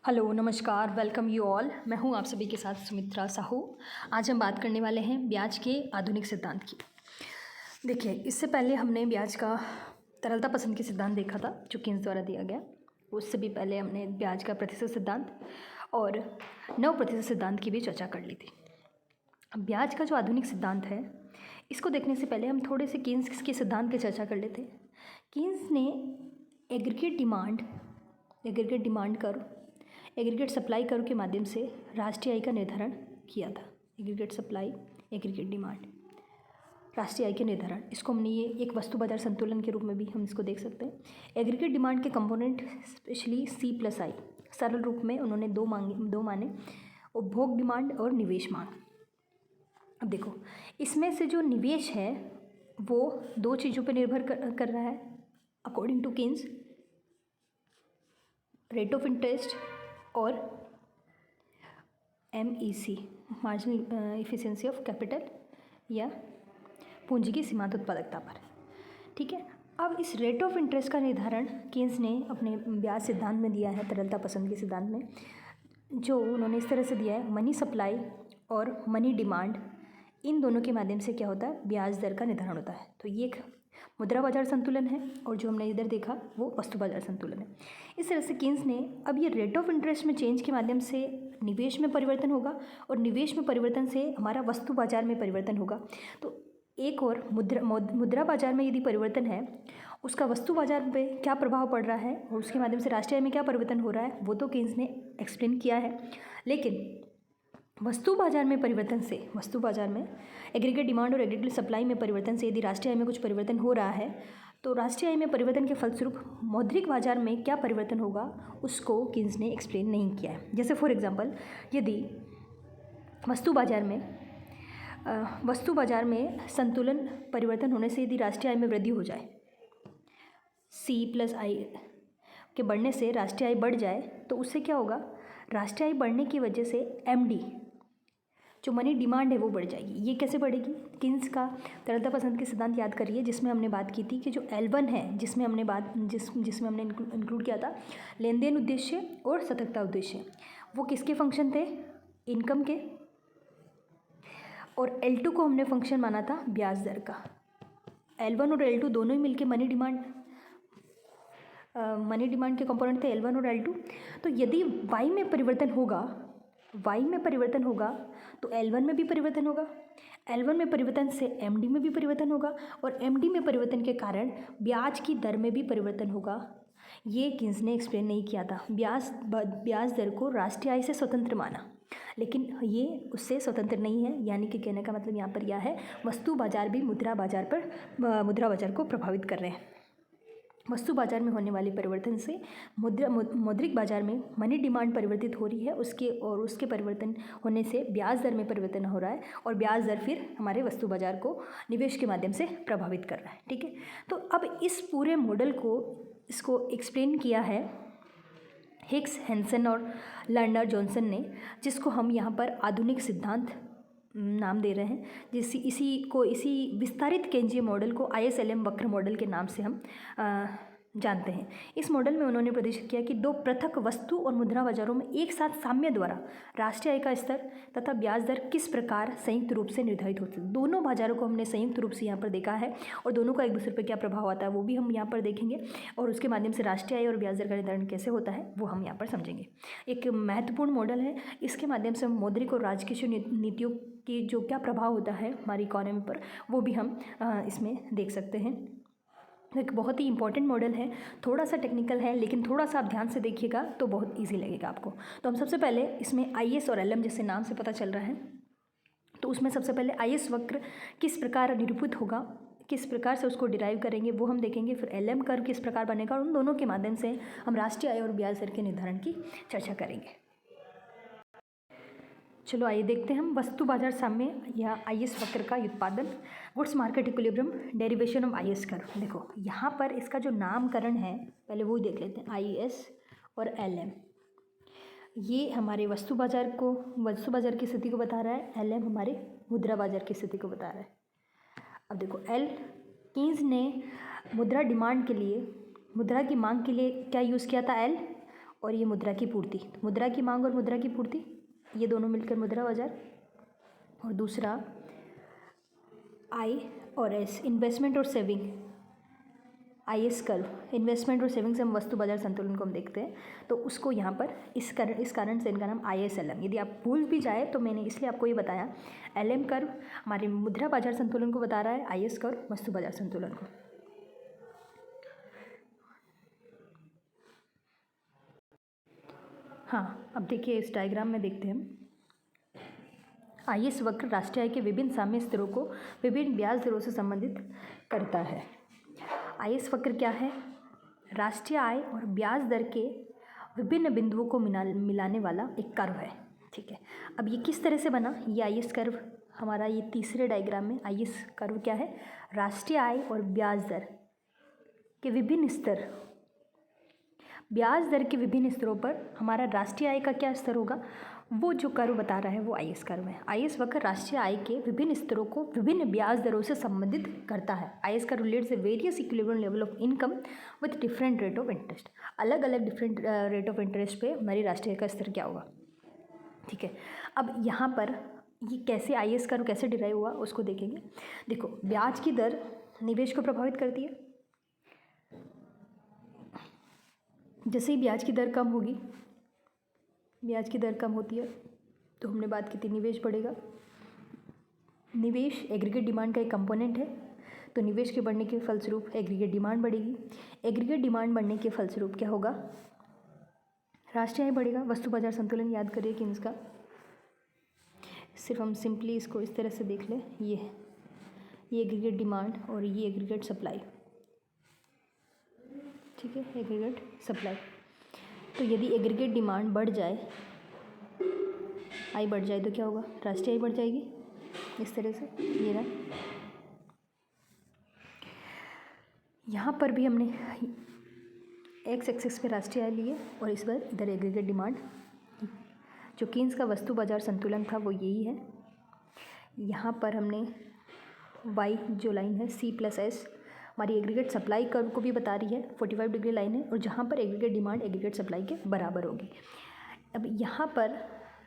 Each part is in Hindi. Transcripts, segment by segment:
हेलो नमस्कार वेलकम यू ऑल। मैं हूं आप सभी के साथ सुमित्रा साहू। आज हम बात करने वाले हैं ब्याज के आधुनिक सिद्धांत की। देखिए, इससे पहले हमने ब्याज का तरलता पसंद के सिद्धांत देखा था जो कीन्स द्वारा दिया गया। उससे भी पहले हमने ब्याज का प्रतिशत सिद्धांत और 9% सिद्धांत की भी चर्चा कर ली थी। अब ब्याज का जो आधुनिक सिद्धांत है, इसको देखने से पहले हम थोड़े से कीन्स के सिद्धांत की चर्चा कर लेते हैं। कीन्स ने aggregate demand curve, aggregate supply curve के माध्यम से राष्ट्रीय आय का निर्धारण किया था। एग्रीगेट सप्लाई, एग्रीगेट डिमांड, राष्ट्रीय आय के निर्धारण, इसको हमने ये एक वस्तु बाजार संतुलन के रूप में भी हम इसको देख सकते हैं। एग्रीगेट डिमांड के कंपोनेंट स्पेशली C+I, सरल रूप में उन्होंने दो माने, उपभोग डिमांड और निवेश मांग। अब देखो, इसमें से जो निवेश है वो दो चीज़ों पर निर्भर कर रहा है according to Keynes, rate of interest और MEC, marginal efficiency of capital, या पूंजी की सीमांत उत्पादकता पर। ठीक है, अब इस रेट ऑफ इंटरेस्ट का निर्धारण कीन्स ने अपने ब्याज सिद्धांत में दिया है, तरलता पसंद के सिद्धांत में, जो उन्होंने इस तरह से दिया है। मनी सप्लाई और मनी डिमांड, इन दोनों के माध्यम से क्या होता है, ब्याज दर का निर्धारण होता है। तो ये एक मुद्रा बाजार संतुलन है और जो हमने इधर देखा वो वस्तु बाजार संतुलन है। इस तरह से कीन्स ने अब ये रेट ऑफ इंटरेस्ट में चेंज के माध्यम से निवेश में परिवर्तन होगा और निवेश में परिवर्तन से हमारा वस्तु बाजार में परिवर्तन होगा। तो एक और मुद्रा बाजार में यदि परिवर्तन है, उसका वस्तु बाजार पे क्या प्रभाव पड़ रहा है और उसके माध्यम से राष्ट्रीय आय में क्या परिवर्तन हो रहा है, वो तो कीन्स ने एक्सप्लेन किया है। लेकिन वस्तु बाजार में परिवर्तन से, वस्तु बाजार में एग्रीगेट डिमांड और एग्रीगेट सप्लाई में परिवर्तन से यदि राष्ट्रीय आय में कुछ परिवर्तन हो रहा है, तो राष्ट्रीय आय में परिवर्तन के फलस्वरूप मौद्रिक बाजार में क्या परिवर्तन होगा, उसको कीन्स ने एक्सप्लेन नहीं किया है। जैसे फॉर एग्जांपल, यदि वस्तु बाजार में संतुलन परिवर्तन होने से यदि राष्ट्रीय आय में वृद्धि हो जाए, C+I के बढ़ने से राष्ट्रीय आय बढ़ जाए, तो उससे क्या होगा, राष्ट्रीय आय बढ़ने की वजह से MD, जो मनी डिमांड है, वो बढ़ जाएगी। ये कैसे बढ़ेगी, कीन्स का तरलता पसंद के सिद्धांत याद करिए, जिसमें हमने बात की थी कि जो L1 है, जिसमें हमने इंक्लूड किया था लेन देन उद्देश्य और सतर्कता उद्देश्य, वो किसके फंक्शन थे, इनकम के, और L2 को हमने फंक्शन माना था ब्याज दर का। L1 और L2 दोनों ही मिलके मनी डिमांड के कंपोनेंट थे, L1 और L2। तो यदि Y में परिवर्तन होगा तो L1 में भी परिवर्तन होगा, L1 में परिवर्तन से MD में भी परिवर्तन होगा और MD में परिवर्तन के कारण ब्याज की दर में भी परिवर्तन होगा। ये कीन्स ने एक्सप्लेन नहीं किया था। ब्याज दर को राष्ट्रीय आय से स्वतंत्र माना, लेकिन ये उससे स्वतंत्र नहीं है। यानी कि कहने का मतलब यहाँ पर यह है, वस्तु बाजार भी मुद्रा बाजार को प्रभावित कर रहे हैं। वस्तु बाजार में होने वाले परिवर्तन से मौद्रिक बाजार में मनी डिमांड परिवर्तित हो रही है, उसके परिवर्तन होने से ब्याज दर में परिवर्तन हो रहा है और ब्याज दर फिर हमारे वस्तु बाजार को निवेश के माध्यम से प्रभावित कर रहा है। ठीक है, तो अब इस पूरे मॉडल को इसको एक्सप्लेन किया है हिक्स, हैंसन और लर्नर जॉनसन ने, जिसको हम यहाँ पर आधुनिक सिद्धांत नाम दे रहे हैं। इसी विस्तारित केंद्रीय मॉडल को ISLM वक्र मॉडल के नाम से हम जानते हैं। इस मॉडल में उन्होंने प्रदर्शित किया कि दो पृथक वस्तु और मुद्रा बाजारों में एक साथ साम्य द्वारा राष्ट्रीय आय का स्तर तथा ब्याज दर किस प्रकार संयुक्त रूप से निर्धारित होते हैं। दोनों बाजारों को हमने संयुक्त रूप से यहाँ पर देखा है और दोनों का एक दूसरे पर क्या प्रभाव आता है वो भी हम यहाँ पर देखेंगे, और उसके माध्यम से राष्ट्रीय आय और ब्याज दर का निर्धारण कैसे होता है वो हम यहाँ पर समझेंगे। एक महत्वपूर्ण मॉडल है, इसके माध्यम से हम मौद्रिक और राजकीय नीतियों की जो क्या प्रभाव होता है हमारी इकोनॉमी पर, वो भी हम इसमें देख सकते हैं। एक बहुत ही इंपॉर्टेंट मॉडल है, थोड़ा सा टेक्निकल है, लेकिन थोड़ा सा आप ध्यान से देखिएगा तो बहुत इजी लगेगा आपको। तो हम सबसे पहले इसमें IS और LM जैसे नाम से पता चल रहा है, तो उसमें सबसे पहले IS वक्र किस प्रकार निरूपित होगा, किस प्रकार से उसको डिराइव करेंगे वो हम देखेंगे। फिर LM कर्व किस प्रकार बनेगा, और उन दोनों के माध्यम से हम राष्ट्रीय आय और ब्याज दर के निर्धारण की चर्चा करेंगे। चलो आइए देखते हैं हम वस्तु बाजार साम्य या IS वक्र का उत्पादन, goods market equilibrium, derivation of IS curve. देखो यहाँ पर इसका जो नामकरण है पहले वो ही देख लेते हैं, IS और LM। ये हमारे वस्तु बाजार की स्थिति को बता रहा है, LM हमारे मुद्रा बाजार की स्थिति को बता रहा है। अब देखो कीन्स ने मुद्रा की मांग के लिए क्या यूज़ किया था, L, और ये मुद्रा की पूर्ति, मुद्रा की मांग और मुद्रा की पूर्ति, ये दोनों मिलकर मुद्रा बाजार। और दूसरा आई और एस, इन्वेस्टमेंट और saving, I S curve, investment और सेविंग से हम वस्तु बाजार संतुलन को हम देखते हैं, तो उसको यहाँ पर इस कारण से इनका नाम आई एस एल एम। यदि आप भूल भी जाए तो मैंने इसलिए आपको ये बताया, एल एम कर्व हमारे मुद्रा बाजार संतुलन को बता रहा है, आई एस कर्व वस्तु बाजार संतुलन को। हाँ, अब देखिए इस डायग्राम में देखते हैं हम, आई एस वक्र राष्ट्रीय आय के विभिन्न साम्य स्तरों को विभिन्न ब्याज दरों से संबंधित करता है। आई एस वक्र क्या है? राष्ट्रीय आय और ब्याज दर के विभिन्न बिंदुओं को मिलाने वाला एक कर्व है। ठीक है, अब ये किस तरह से बना? ये आई एस कर्व हमारा, ये तीसरे डायग्राम में आई एस कर्व क्या है? राष्ट्रीय आय और ब्याज दर के विभिन्न स्तर, ब्याज दर के विभिन्न स्तरों पर हमारा राष्ट्रीय आय का क्या स्तर होगा, वो जो कर्व बता रहा है वो आई एस कर्व है। आई एस वक्र राष्ट्रीय आय के विभिन्न स्तरों को विभिन्न ब्याज दरों से संबंधित करता है। I S curve relates various equilibrium level of income with different rate of interest. अलग अलग डिफरेंट रेट ऑफ इंटरेस्ट पे हमारी राष्ट्रीय आय का स्तर क्या होगा। ठीक है, अब यहाँ पर ये कैसे आई एस कर्व कैसे डिराइव हुआ उसको देखेंगे। देखो, ब्याज की दर निवेश को प्रभावित करती है। जैसे ही ब्याज की दर कम होगी, ब्याज की दर कम होती है तो हमने बात की थी निवेश बढ़ेगा। निवेश एग्रीगेट डिमांड का एक कंपोनेंट है, तो निवेश के बढ़ने के फलस्वरूप एग्रीगेट डिमांड बढ़ेगी। एग्रीगेट डिमांड बढ़ने के फलस्वरूप क्या होगा? राष्ट्रीय आय बढ़ेगा। वस्तु बाजार संतुलन याद करिए कि इसका सिर्फ हम सिंपली इसको इस तरह से देख लें, ये एग्रीगेट डिमांड और ये एग्रीगेट सप्लाई। ठीक है, एग्रीगेट सप्लाई। तो यदि एग्रीगेट डिमांड बढ़ जाए, आई बढ़ जाए तो क्या होगा? राष्ट्रीय आय बढ़ जाएगी। इस तरह से ये रहा। यहाँ पर भी हमने एक्स एक्सिस पे राष्ट्रीय आय लिए और इस बार इधर एग्रीगेट डिमांड। जो कीन्स का वस्तु बाजार संतुलन था वो यही है। यहाँ पर हमने वाई जो लाइन है सी प्लस एस हमारी एग्रीगेट सप्लाई कर्व को भी बता रही है, 45 डिग्री लाइन है, और जहाँ पर एग्रीगेट डिमांड एग्रीगेट सप्लाई के बराबर होगी। अब यहाँ पर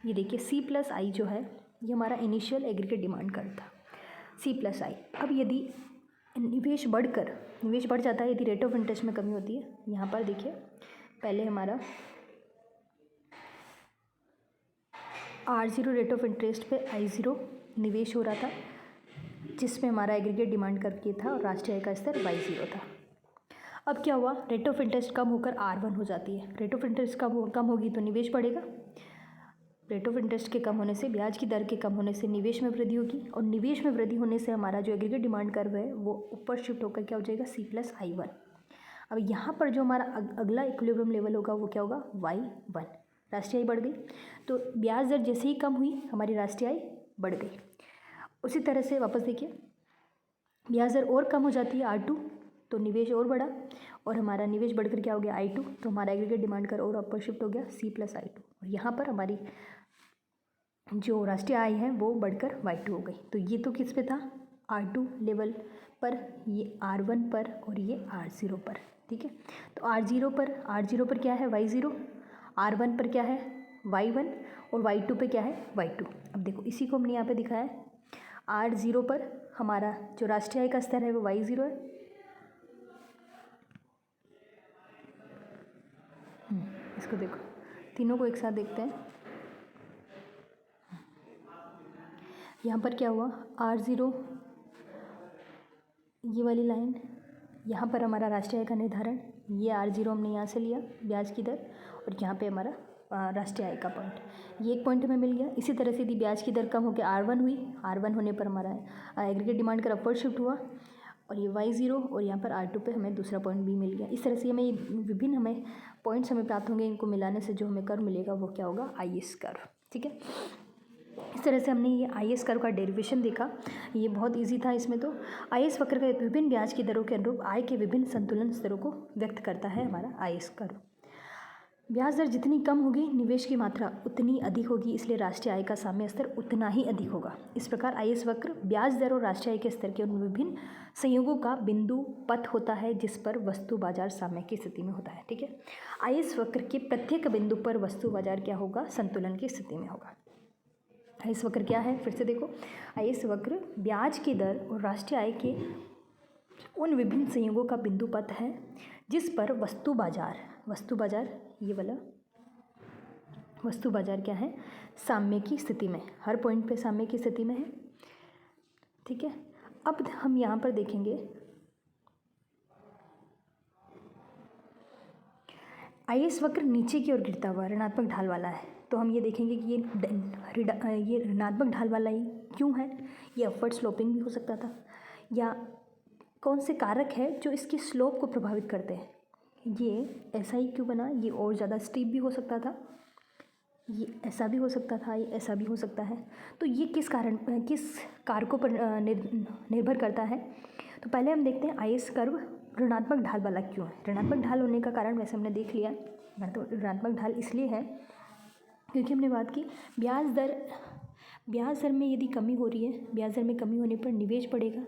ये देखिए सी प्लस आई जो है ये हमारा इनिशियल एग्रीगेट डिमांड कर्व था, सी प्लस आई। अब यदि निवेश बढ़ जाता है, यदि रेट ऑफ इंटरेस्ट में कमी होती है, यहाँ पर देखिए पहले हमारा R0 रेट ऑफ इंटरेस्ट पे I0 निवेश हो रहा था, जिसमें हमारा एग्रीगेट डिमांड करके था और राष्ट्रीय आय का स्तर Y0 था। अब क्या हुआ? रेट ऑफ इंटरेस्ट कम होकर R1 हो जाती है। रेट ऑफ इंटरेस्ट कम होगी तो निवेश बढ़ेगा। रेट ऑफ इंटरेस्ट के कम होने से, ब्याज की दर के कम होने से निवेश में वृद्धि होगी, और निवेश में वृद्धि होने से हमारा जो एग्रीगेट डिमांड कर्व है वो ऊपर शिफ्ट होकर क्या हो जाएगा? C plus I1। अब यहाँ पर जो हमारा अगला इक्विलिब्रियम लेवल होगा वो क्या होगा? Y1। राष्ट्रीय आय बढ़ गई, तो ब्याज दर जैसे ही कम हुई हमारी राष्ट्रीय आय बढ़ गई। उसी तरह से वापस देखिए, ब्याज दर और कम हो जाती है R2, तो निवेश और बढ़ा और हमारा निवेश बढ़कर क्या हो गया? I2, तो हमारा एग्रीगेट डिमांड कर और अपर शिफ्ट हो गया C प्लस I2, और यहाँ पर हमारी जो राष्ट्रीय आय है वो बढ़कर Y2 हो गई। तो ये तो किस पे था? R2 लेवल पर, ये R1 पर और ये R0 पर। ठीक है, तो R0 पर क्या है? Y0, R1 पर क्या है? Y1, और Y2 पे क्या है? Y2। अब देखो इसी को हमने यहाँ पे दिखाया है। R0 पर हमारा जो राष्ट्रीय आय का स्तर है वो Y0 है। इसको देखो, तीनों को एक साथ देखते हैं। यहाँ पर क्या हुआ? R0 ये वाली लाइन, यहाँ पर हमारा राष्ट्रीय आय का निर्धारण, ये R0 हमने यहाँ से लिया ब्याज की दर, और यहाँ पे हमारा राष्ट्रीय आय का पॉइंट, ये एक पॉइंट हमें मिल गया। इसी तरह से यदि ब्याज की दर कम होकर R1 हुई, R1 होने पर हमारा एग्रीगेट डिमांड का अपवर्ड शिफ्ट हुआ, और ये Y0 और यहाँ पर R2 पे हमें दूसरा पॉइंट भी मिल गया। इस तरह से हमें विभिन्न हमें पॉइंट्स हमें प्राप्त होंगे, इनको मिलाने से जो हमें कर्व मिलेगा वो क्या होगा? IS curve. ठीक है, इस तरह से हमने ये IS कर्व का डेरिवेशन देखा, ये बहुत इजी था। इसमें तो IS वक्र का विभिन्न ब्याज की दरों के अनुरूप आय के विभिन्न संतुलन स्तरों को व्यक्त करता है हमारा IS कर्व। ब्याज दर जितनी कम होगी निवेश की मात्रा उतनी अधिक होगी, इसलिए राष्ट्रीय आय का साम्य स्तर उतना ही अधिक होगा। इस प्रकार आईएस वक्र ब्याज दर और राष्ट्रीय आय के स्तर के उन विभिन्न संयोगों का बिंदु पथ होता है जिस पर वस्तु बाजार साम्य की स्थिति में होता है। ठीक है, आईएस वक्र के प्रत्येक बिंदु पर वस्तु बाजार क्या होगा, संतुलन की स्थिति में होगा। आईएस वक्र क्या है, फिर से देखो, आईएस वक्र ब्याज की दर और राष्ट्रीय आय के उन विभिन्न संयोगों का बिंदु पथ है जिस पर वस्तु बाजार ये वाला वस्तु बाजार क्या है, साम्य की स्थिति में, हर पॉइंट पे साम्य की स्थिति में है। ठीक है, अब हम यहाँ पर देखेंगे आईएस वक्र नीचे की ओर गिरता हुआ ऋणात्मक ढाल वाला है, तो हम ये देखेंगे कि ये ऋणात्मक ढाल वाला ही क्यों है। ये अपवर्ड स्लोपिंग भी हो सकता था, या कौन से कारक है जो इसकी स्लोप को प्रभावित करते हैं। ये ऐसा ही क्यों बना, ये और ज़्यादा स्टीप भी हो सकता था, ये ऐसा भी हो सकता था, ये ऐसा भी हो सकता है। तो ये किस कारकों पर निर्भर करता है। तो पहले हम देखते हैं आईएस कर्व ऋणात्मक ढाल वाला क्यों है। ऋणात्मक ढाल होने का कारण वैसे हमने देख लिया, तो ऋणात्मक ढाल इसलिए है क्योंकि हमने बात की ब्याज दर में यदि कमी हो रही है, ब्याज दर में कमी होने पर निवेश बढ़ेगा,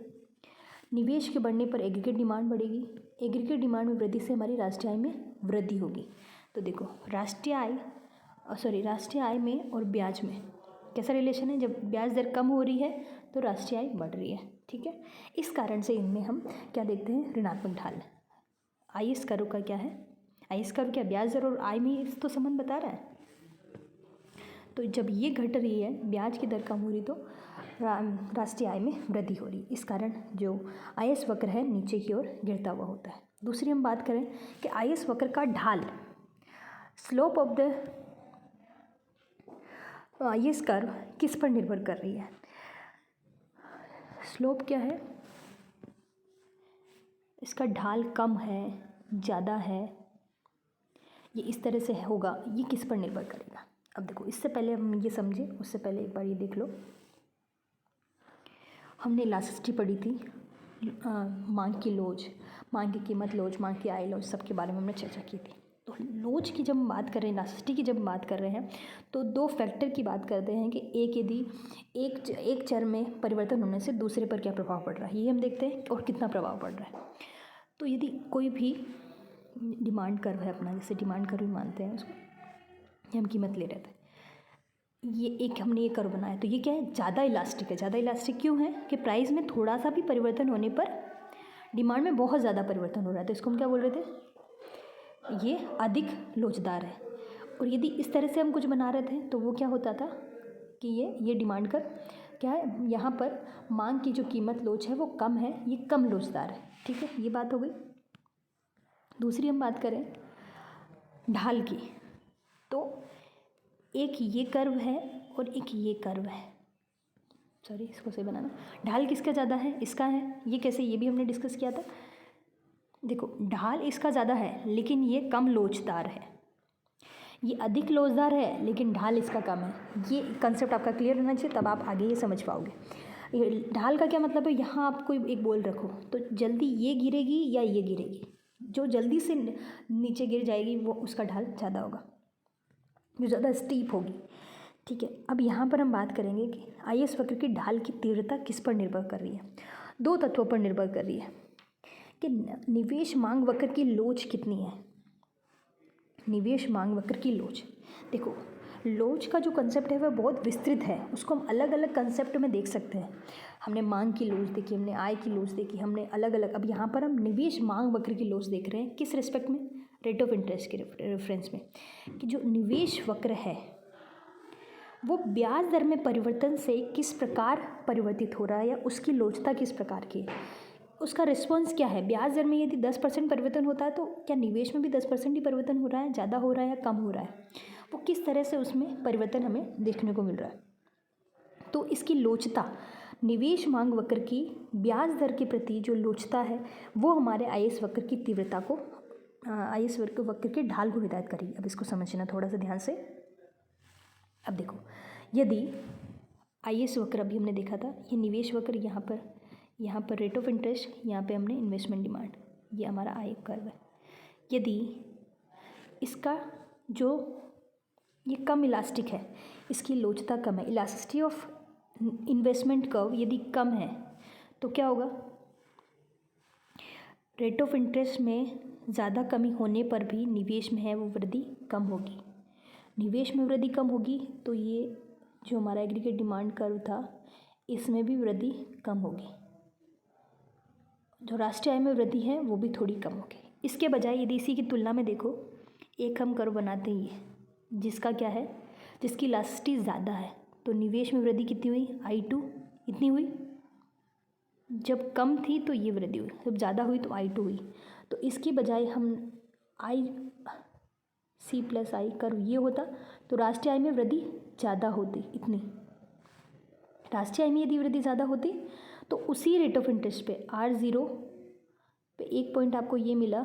निवेश के बढ़ने पर एग्रीगेट डिमांड बढ़ेगी, एग्रीगेट डिमांड में वृद्धि से हमारी राष्ट्रीय आय में वृद्धि होगी। तो देखो राष्ट्रीय आय में और ब्याज में कैसा रिलेशन है, जब ब्याज दर कम हो रही है तो राष्ट्रीय आय बढ़ रही है। ठीक है, इस कारण से इनमें हम क्या देखते हैं, ऋणात्मक ढाल। आईएस कर्व का क्या है, आईएस कर्व क्या ब्याज दर और आय में तो संबंध बता रहा है। तो जब ये घट रही है, ब्याज की दर कम हो रही, तो राष्ट्रीय आय में वृद्धि हो रही, इस कारण जो आईएस वक्र है नीचे की ओर गिरता हुआ होता है। दूसरी हम बात करें कि आईएस वक्र का ढाल, slope of the IS curve किस पर निर्भर कर रही है। स्लोप क्या है, इसका ढाल कम है, ज़्यादा है, ये इस तरह से होगा, ये किस पर निर्भर करेगा। अब देखो, इससे पहले हम ये समझे, उससे पहले एक बार ये देख लो, हमने इलास्टिसिटी पढ़ी थी, मांग की लोच, मांग की कीमत लोच, मांग की आय लोच, सबके बारे में हमने चर्चा की थी। तो लोच की जब हम बात कर रहे हैं, इलास्टिसिटी की जब बात कर रहे हैं, तो दो फैक्टर की बात करते हैं कि यदि एक चर में परिवर्तन होने से दूसरे पर क्या प्रभाव पड़ रहा है, ये हम देखते हैं, और कितना प्रभाव पड़ रहा है। तो यदि कोई भी डिमांड कर्व है अपना, जैसे डिमांड कर्व मानते हैं उसको, हम कीमत ले रहे थे, ये एक हमने ये कर्व बनाया, तो ये क्या है, ज़्यादा इलास्टिक है। ज़्यादा इलास्टिक क्यों है कि प्राइस में थोड़ा सा भी परिवर्तन होने पर डिमांड में बहुत ज़्यादा परिवर्तन हो रहा है, तो इसको हम क्या बोल रहे थे, ये अधिक लोचदार है। और यदि इस तरह से हम कुछ बना रहे थे तो वो क्या होता था कि ये डिमांड कर्व क्या है, यहाँ पर मांग की जो कीमत लोच है वो कम है, ये कम लोचदार है। ठीक है, ये बात हो गई। दूसरी हम बात करें ढाल की, तो एक ये कर्व है और एक ये कर्व है, सॉरी इसको सही बनाना, ढाल किसका ज़्यादा है, इसका है। ये कैसे, ये भी हमने डिस्कस किया था। देखो ढाल इसका ज़्यादा है लेकिन ये कम लोचदार है, ये अधिक लोचदार है लेकिन ढाल इसका कम है। ये कंसेप्ट आपका क्लियर रहना चाहिए, तब आप आगे ये समझ पाओगे। ये ढाल का क्या मतलब है, यहाँ आप कोई एक बॉल रखो तो जल्दी ये गिरेगी या ये गिरेगी, जो जल्दी से नीचे गिर जाएगी वो उसका ढाल ज़्यादा होगा, जो ज़्यादा स्टीप होगी। ठीक है, अब यहाँ पर हम बात करेंगे कि आईएस वक्र की ढाल की तीव्रता किस पर निर्भर कर रही है। दो तत्वों पर निर्भर कर रही है कि निवेश मांग वक्र की लोच कितनी है। निवेश मांग वक्र की लोच, देखो लोच का जो कंसेप्ट है वह बहुत विस्तृत है, उसको हम अलग अलग कंसेप्ट में देख सकते हैं। हमने मांग की लोच देखी, हमने आय की लोच देखी, हमने अलग अलग, अब यहाँ पर हम निवेश मांग वक्र की लोच देख रहे हैं, किस रिस्पेक्ट में, रेट ऑफ इंटरेस्ट के रेफरेंस में, कि जो निवेश वक्र है वो ब्याज दर में परिवर्तन से किस प्रकार परिवर्तित हो रहा है, या उसकी लोचता किस प्रकार की है, उसका रिस्पॉन्स क्या है। ब्याज दर में यदि 10% परिवर्तन होता है तो क्या निवेश में भी 10% ही परिवर्तन हो रहा है, ज़्यादा हो रहा है या कम हो रहा है, वो किस तरह से उसमें परिवर्तन हमें देखने को मिल रहा है। तो इसकी लोचता, निवेश मांग वक्र की ब्याज दर के प्रति जो लोचता है वो हमारे आईएस वक्र की तीव्रता को, आईएस वक्र के ढाल को हिदायत करेगी। अब इसको समझना थोड़ा सा ध्यान से। अब देखो, यदि आईएस वक्र अभी हमने देखा था, ये निवेश वक्र यहाँ पर रेट ऑफ इंटरेस्ट, यहाँ पे हमने इन्वेस्टमेंट डिमांड, ये हमारा आय कर्व है। यदि इसका जो ये कम इलास्टिक है, इसकी लोचता कम है, इलास्टिसिटी ऑफ इन्वेस्टमेंट कर्व यदि कम है तो क्या होगा, रेट ऑफ इंटरेस्ट में ज़्यादा कमी होने पर भी निवेश में है वो वृद्धि कम होगी। निवेश में वृद्धि कम होगी तो ये जो हमारा एग्रीगेट डिमांड कर्व था इसमें भी वृद्धि कम होगी। जो राष्ट्रीय आय में वृद्धि है वो भी थोड़ी कम होगी। इसके बजाय यदि इसी की तुलना में देखो, एक हम कर्व बनाते हैं जिसका क्या है, जिसकी इलास्टिसिटी ज़्यादा है, तो निवेश में वृद्धि कितनी हुई, I2 इतनी हुई। जब कम थी तो ये वृद्धि हुई, जब ज़्यादा हुई तो I2 हुई। तो इसकी बजाय हम IC+I कर्व ये होता तो राष्ट्रीय आय में वृद्धि ज़्यादा होती, इतनी। राष्ट्रीय आय में यदि वृद्धि ज़्यादा होती तो उसी रेट ऑफ इंटरेस्ट पे R0 पे एक पॉइंट आपको ये मिला,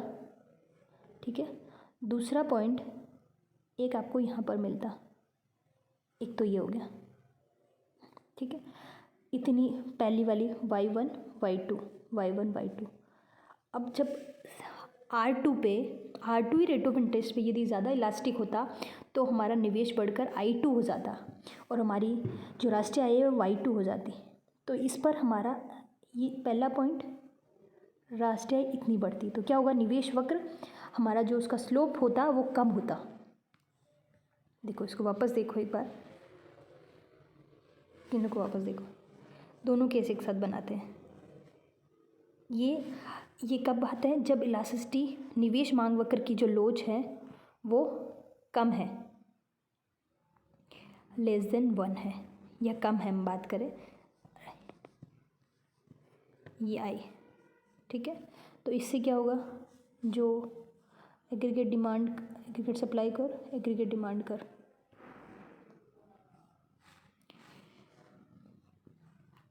ठीक है, दूसरा पॉइंट एक आपको यहाँ पर मिलता, एक तो ये हो गया, ठीक है। इतनी पहली वाली y1 y2 y1 y2। अब जब R2 he rate of interest पे यदि ज़्यादा इलास्टिक होता तो हमारा निवेश बढ़कर I2 हो जाता और हमारी जो राष्ट्रीय आय है वो y2 हो जाती। तो इस पर हमारा ये पहला पॉइंट, राष्ट्रीय आय इतनी बढ़ती तो क्या होगा, निवेश वक्र हमारा जो उसका स्लोप होता वो कम होता। देखो इसको वापस देखो एक बार, तीनों को वापस देखो, दोनों केस एक साथ बनाते हैं। ये कब आता है, जब इलास्टिसिटी निवेश मांग वक्र की जो लोच है वो कम है, लेस देन 1 है या कम है, हम बात करें ये आई, ठीक है। तो इससे क्या होगा, जो एग्रीगेट डिमांड, एग्रीगेट सप्लाई कर, एग्रीगेट डिमांड कर,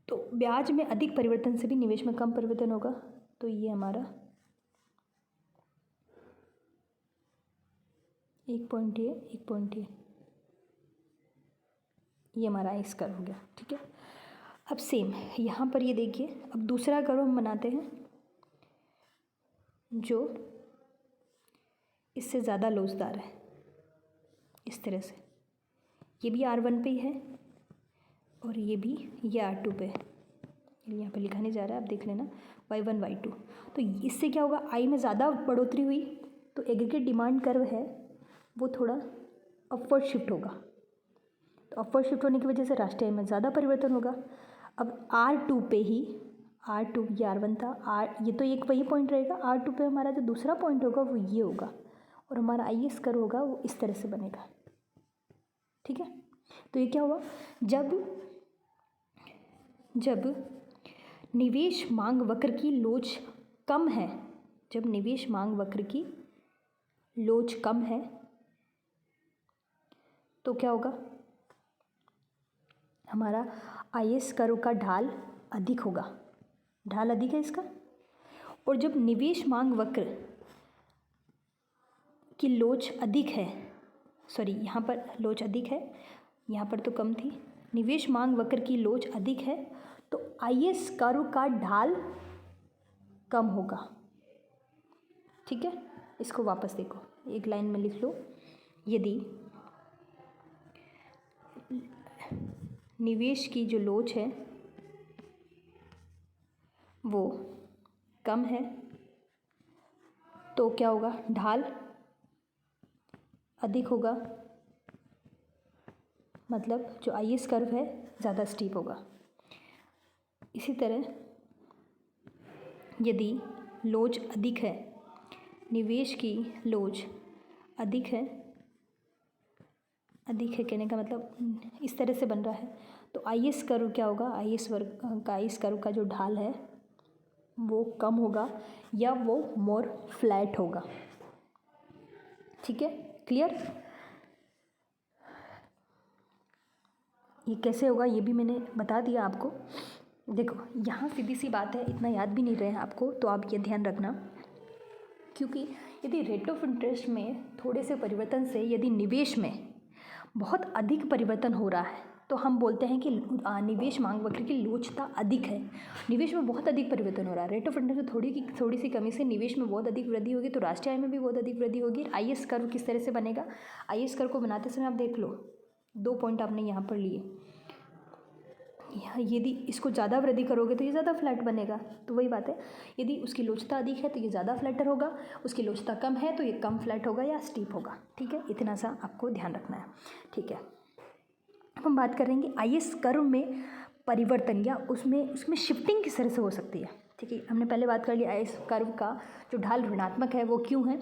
तो ब्याज में अधिक परिवर्तन से भी निवेश में कम परिवर्तन होगा। तो ये हमारा एक पॉइंट ये हमारा आइस कर्व हो गया, ठीक है। अब सेम यहाँ पर ये देखिए, अब दूसरा कर्व हम बनाते हैं जो इससे ज़्यादा लोचदार है, इस तरह से। ये भी R1 पे ही है और ये भी R2 पे है, यहाँ पे लिखा नहीं जा रहा है, आप देख लेना, y1 y2। तो इससे क्या होगा, आई में ज़्यादा बढ़ोतरी हुई तो एग्रीगेट डिमांड कर्व है वो थोड़ा अपवर्ड शिफ्ट होगा। तो अपवर्ड शिफ्ट होने की वजह से राष्ट्रीय आय में ज़्यादा परिवर्तन होगा। अब R2 पे ही, R2 ये R1 था, ये तो एक वही पॉइंट रहेगा, R2 पे हमारा जो दूसरा पॉइंट होगा वो ये होगा और हमारा IS कर्व होगा वो इस तरह से बनेगा, ठीक है। तो ये क्या हुआ, जब निवेश मांग वक्र की लोच कम है, जब निवेश मांग वक्र की लोच कम है तो क्या होगा, हमारा IS कर्व का ढाल अधिक होगा, ढाल अधिक है इसका। और जब निवेश मांग वक्र की लोच अधिक है, सॉरी यहाँ पर लोच अधिक है, यहाँ पर तो कम थी, निवेश मांग वक्र की लोच अधिक है तो IS कर्व का ढाल कम होगा, ठीक है। इसको वापस देखो, एक लाइन में लिख लो, यदि निवेश की जो लोच है वो कम है तो क्या होगा, ढाल अधिक होगा, मतलब जो IS कर्व है ज़्यादा स्टीप होगा। इसी तरह यदि लोच अधिक है, निवेश की लोच अधिक है कहने का मतलब इस तरह से बन रहा है, तो IS कर्व क्या होगा, IS कर्व का जो ढाल है वो कम होगा या वो मोर फ्लैट होगा, ठीक है। क्लियर, ये कैसे होगा ये भी मैंने बता दिया आपको। देखो यहाँ सीधी सी बात है, इतना याद भी नहीं रहे आपको तो आप ये ध्यान रखना, क्योंकि यदि रेट ऑफ इंटरेस्ट में थोड़े से परिवर्तन से यदि निवेश में बहुत अधिक परिवर्तन हो रहा है तो हम बोलते हैं कि निवेश मांग वक्र की लोचता अधिक है। निवेश में बहुत अधिक परिवर्तन हो रहा है। रेट ऑफ इंटरेस्ट में थोड़ी सी कमी से निवेश में बहुत अधिक वृद्धि होगी, तो राष्ट्रीय आय में भी बहुत अधिक वृद्धि होगी। IS कर्व किस तरह से बनेगा? IS कर्व को बनाते समय आप देख लो, 2 पॉइंट आपने यहाँ पर लिए। यदि इसको ज़्यादा वृद्धि करोगे तो ये ज़्यादा फ्लैट बनेगा, तो वही बात है। यदि उसकी लोचता अधिक है तो ये ज़्यादा फ्लैटर होगा, उसकी लोचता कम है तो ये कम फ्लैट होगा या स्टीप होगा। ठीक है, इतना सा आपको ध्यान रखना है। ठीक है, अब हम बात करेंगे IS कर्व में परिवर्तन या उसमें शिफ्टिंग किस तरह से हो सकती है। ठीक है, हमने पहले बात कर ली IS कर्व का जो ढाल ऋणात्मक है वो क्यों है।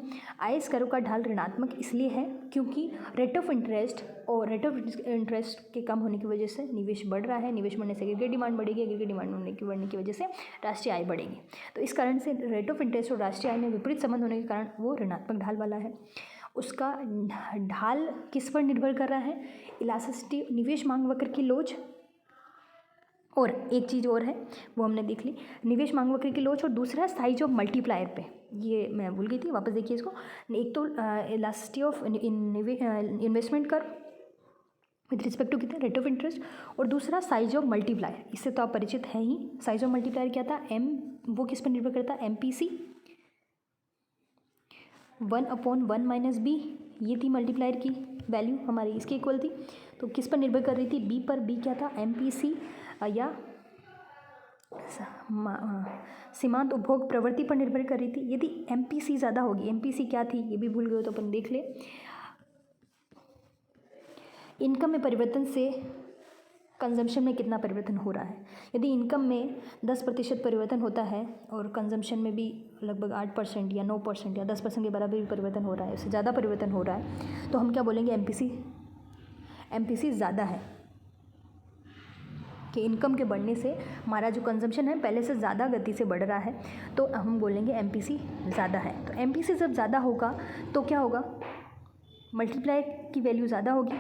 IS कर्व का ढाल ऋणात्मक इसलिए है क्योंकि रेट ऑफ इंटरेस्ट के कम होने की वजह से निवेश बढ़ रहा है। निवेश बढ़ने से एग्रीगेट डिमांड बढ़ेगी, एग्रीगेट डिमांड बढ़ने की वजह से राष्ट्रीय आय बढ़ेगी। तो इस कारण से रेट ऑफ इंटरेस्ट और राष्ट्रीय आय में विपरीत संबंध होने के कारण वो ऋणात्मक ढाल वाला है। उसका ढाल किस पर निर्भर कर रहा है? इलास्टिसिटी, निवेश मांग वक्र की लोच, और एक चीज़ और है वो हमने देख ली, निवेश मांग वक्र की लोच, और दूसरा साइज ऑफ मल्टीप्लायर पे, ये मैं भूल गई थी, वापस देखिए इसको। एक तो elasticity of investment curve with respect to कितना? रेट ऑफ इंटरेस्ट, और दूसरा साइज ऑफ मल्टीप्लायर। इससे तो आप परिचित हैं ही। साइज ऑफ मल्टीप्लायर क्या था? वो किस पर निर्भर करता है? MPC 1/1 - B, ये थी मल्टीप्लायर की वैल्यू हमारी, इसकी इक्वल थी। तो किस पर निर्भर कर रही थी? B पर। B क्या था? MPC या सीमांत उपभोग प्रवृत्ति पर निर्भर कर रही थी। यदि MPC ज़्यादा होगी, MPC क्या थी ये भी भूल गए तो अपन देख ले। इनकम में परिवर्तन से कंजम्पशन में कितना परिवर्तन हो रहा है। यदि इनकम में 10% परिवर्तन होता है और कंजम्पशन में भी लगभग 8% या 9% या 10% के बराबर भी परिवर्तन हो रहा है, उससे ज़्यादा परिवर्तन हो रहा है, तो हम क्या बोलेंगे? MPC ज़्यादा है, कि इनकम के बढ़ने से हमारा जो कंजम्पशन है पहले से ज़्यादा गति से बढ़ रहा है, तो हम बोलेंगे MPC ज़्यादा है। तो MPC जब ज़्यादा होगा तो क्या होगा? मल्टीप्लायर की वैल्यू ज़्यादा होगी।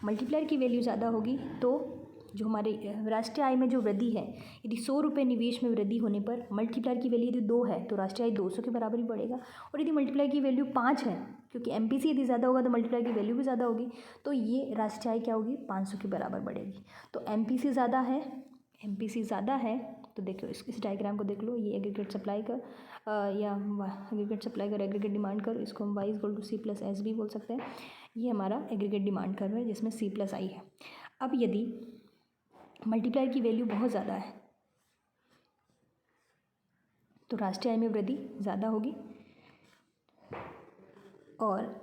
मल्टीप्लायर की वैल्यू ज़्यादा होगी तो जो हमारे राष्ट्रीय आय में जो वृद्धि है, यदि 100 रुपये निवेश में वृद्धि होने पर मल्टीप्लायर की वैल्यू यदि 2 है तो राष्ट्रीय आय 200 के बराबर ही बढ़ेगा। और यदि मल्टीप्लायर की वैल्यू 5 है, क्योंकि MPC यदि ज़्यादा होगा तो मल्टीप्लायर की वैल्यू भी ज़्यादा होगी, तो ये राष्ट्रीय आय क्या होगी? 500 के बराबर बढ़ेगी। तो MPC ज़्यादा है, MPC ज़्यादा है तो देखो इस डायग्राम को देख लो। ये एग्रीगेट सप्लाई कर एग्रीगेट सप्लाई कर एग्रीगेट डिमांड कर, इसको हम Y=C+S भी बोल सकते हैं। ये हमारा एग्रीगेट डिमांड कर है जिसमें C+I है। अब यदि मल्टीप्लायर की वैल्यू बहुत ज़्यादा है तो राष्ट्रीय आय में वृद्धि ज़्यादा होगी और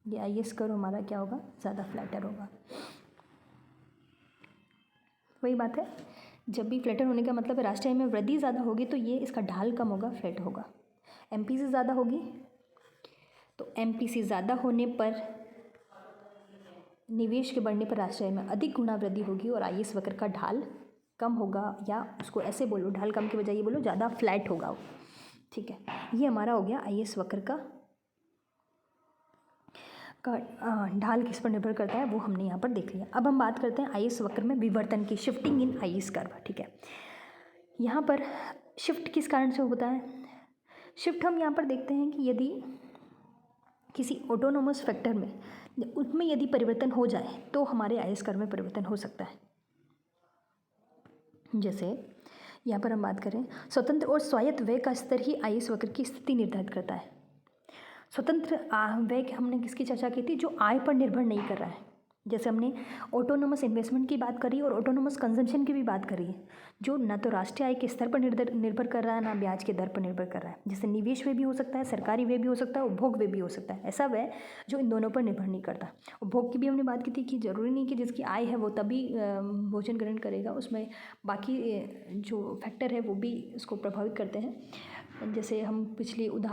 ये IS कर्व हमारा क्या होगा? ज़्यादा फ्लैटर होगा। वही बात है, जब भी फ्लैटर होने का मतलब है राष्ट्रीय आय में वृद्धि ज़्यादा होगी तो ये इसका ढाल कम होगा, फ्लैट होगा। MPC ज़्यादा होगी तो MPC ज़्यादा होने पर निवेश के बढ़ने पर राष्ट्रीय आय में अधिक गुना वृद्धि होगी और IS वक्र का ढाल कम होगा, या उसको ऐसे बोलो, ढाल कम के बजाय ये बोलो ज़्यादा फ्लैट होगा वो। ठीक है, ये हमारा हो गया IS वक्र का ढाल किस पर निर्भर करता है वो हमने यहाँ पर देख लिया। अब हम बात करते हैं IS वक्र में विवर्तन की, शिफ्टिंग इन IS कर्व। ठीक है, यहाँ पर शिफ्ट किस कारण से होता है? शिफ्ट हम यहाँ पर देखते हैं कि यदि किसी ऑटोनोमस फैक्टर में उसमें यदि परिवर्तन हो जाए तो हमारे IS कर्व में परिवर्तन हो सकता है। जैसे यहाँ पर हम बात करें, स्वतंत्र और स्वायत्त व्यय का स्तर ही IS वक्र की स्थिति निर्धारित करता है। स्वतंत्र व्यय हमने किसकी चर्चा की थी? जो आय पर निर्भर नहीं कर रहा है। जैसे हमने ऑटोनोमस इन्वेस्टमेंट की बात करी और ऑटोनोमस कंजम्पशन की भी बात करी है, जो ना तो राष्ट्रीय आय के स्तर पर निर्भर कर रहा है, ना ब्याज के दर पर निर्भर कर रहा है। जैसे निवेश व्यय भी हो सकता है, सरकारी व्यय भी हो सकता है, उपभोग व्यय भी हो सकता है। ऐसा व्यय जो इन दोनों पर निर्भर नहीं करता। उपभोग की भी हमने बात की थी कि जरूरी नहीं कि जिसकी आय है वो तभी भोजन ग्रहण करेगा, उसमें बाकी जो फैक्टर है वो भी उसको प्रभावित करते हैं। जैसे हम पिछली उदाहरण